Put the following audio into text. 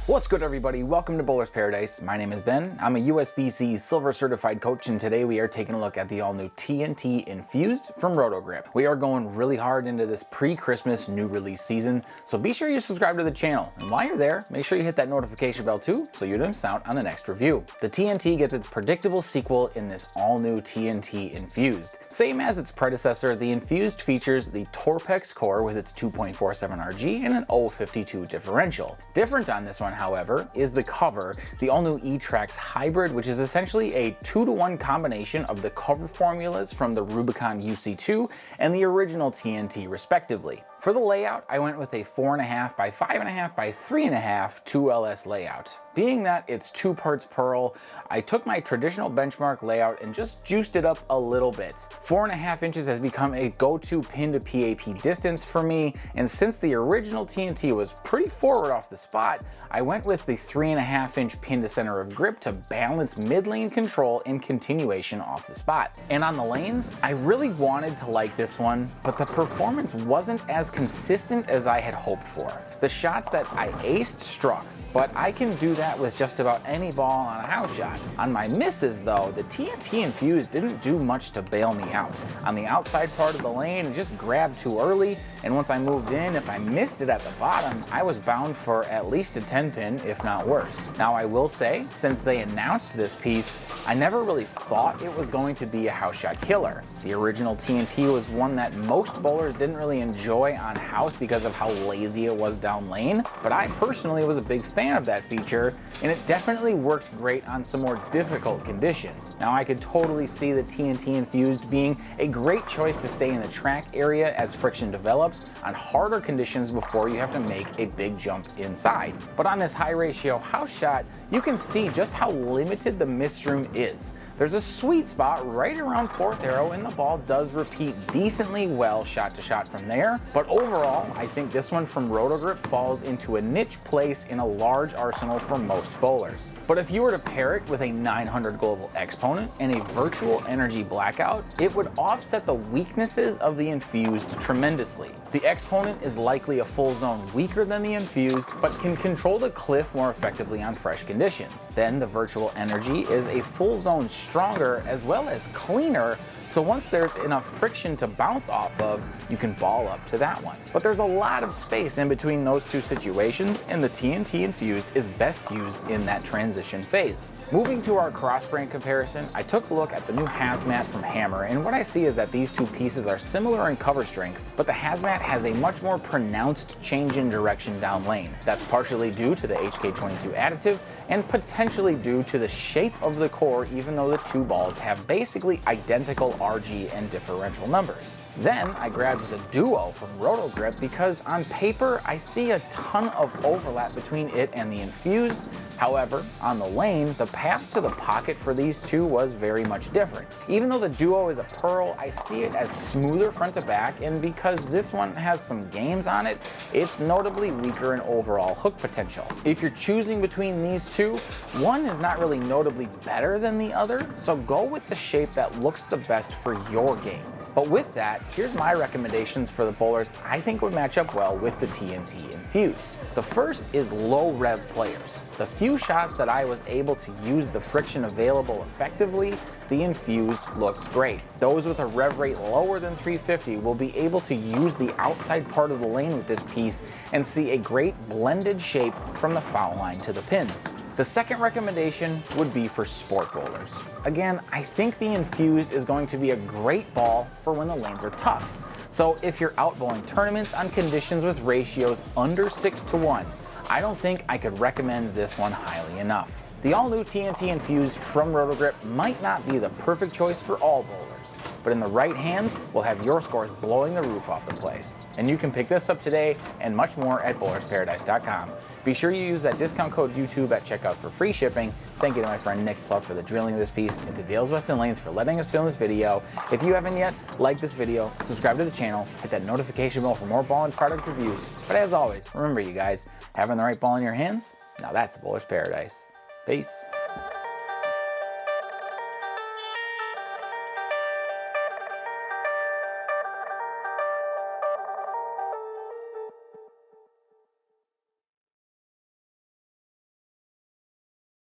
What's good, everybody? Welcome to Bowler's Paradise. My name is Ben. I'm a USBC Silver Certified Coach, and today we are taking a look at the all-new TNT Infused from Roto. We are going really hard into this pre-Christmas new release season, so be sure you subscribe to the channel. And while you're there, make sure you hit that notification bell too, so you don't miss out on the next review. The TNT gets its predictable sequel in this all-new TNT Infused. Same as its predecessor, the Infused features the Torpex core with its 2.47 RG and an 0.52 differential. Different on this one, however, is the cover, the all-new etrax hybrid, which is essentially a 2-to-1 combination of the cover formulas from the Rubicon UC2 and the original TNT respectively. For the layout, I went with a 4.5 by 5.5 by 3.5 2LS layout. Being that it's 2 parts pearl, I took my traditional benchmark layout and just juiced it up a little bit. 4.5 inches has become a go-to pin to PAP distance for me, and since the original TNT was pretty forward off the spot, I went with the 3.5 inch pin to center of grip to balance mid-lane control and continuation off the spot. And on the lanes, I really wanted to like this one, but the performance wasn't as consistent as I had hoped for. The shots that I aced struck, but I can do that with just about any ball on a house shot. On my misses though, the TNT Infused didn't do much to bail me out. On the outside part of the lane, it just grabbed too early, and once I moved in, if I missed it at the bottom, I was bound for at least a 10 pin, if not worse. Now I will say, since they announced this piece, I never really thought it was going to be a house shot killer. The original TNT was one that most bowlers didn't really enjoy on house because of how lazy it was down lane, but I personally was a big fan of that feature, and it definitely worked great on some more difficult conditions. Now I could totally see the TNT Infused being a great choice to stay in the track area as friction develops on harder conditions before you have to make a big jump inside. But on this high ratio house shot, you can see just how limited the miss room is. There's a sweet spot right around 4th arrow, and the ball does repeat decently well shot to shot from there, but overall I think this one from Roto falls into a niche place in a large arsenal for most bowlers. But if you were to pair it with a 900 global exponent and a virtual energy blackout, it would offset the weaknesses of the Infused tremendously. The exponent is likely a full zone weaker than the Infused, but can control the cliff more effectively on fresh conditions. Then the virtual energy is a full zone stronger as well as cleaner, so once there's enough friction to bounce off of, you can ball up to that one. But there's a lot of space in between those two situations, and the TNT Infused is best used in that transition phase. Moving to our Crossbrand comparison, I took a look at the new Hazmat from Hammer, and what I see is that these two pieces are similar in cover strength, but the Hazmat has a much more pronounced change in direction down lane. That's partially due to the HK22 additive and potentially due to the shape of the core, even though the two balls have basically identical RG and differential numbers. Then I grabbed the Duo from Roto because on paper I see a ton of overlap between it and the Infused. However, on the lane, the path to the pocket for these two was very much different. Even though the Duo is a pearl, I see it as smoother front to back, and because this one has some games on it, it's notably weaker in overall hook potential. If you're choosing between these two, one is not really notably better than the other, so go with the shape that looks the best for your game. But with that, here's my recommendations for the bowlers I think would match up well with the TNT Infused. The first is low rev players. The few shots that I was able to use the friction available effectively, the Infused looked great. Those with a rev rate lower than 350 will be able to use the outside part of the lane with this piece and see a great blended shape from the foul line to the pins. The second recommendation would be for sport bowlers. Again, I think the Infused is going to be a great ball for when the lanes are tough. So if you're out bowling tournaments on conditions with ratios under 6-to-1, I don't think I could recommend this one highly enough. The all-new TNT Infused from Roto might not be the perfect choice for all bowlers, but in the right hands, will have your scores blowing the roof off the place. And you can pick this up today and much more at bowlersparadise.com. Be sure you use that discount code YouTube at checkout for free shipping. Thank you to my friend Nick Pluff for the drilling of this piece, and to Dale's Weston Lanes for letting us film this video. If you haven't yet, like this video, subscribe to the channel, hit that notification bell for more ball and product reviews. But as always, remember you guys, having the right ball in your hands, now that's a bowler's paradise. Peace.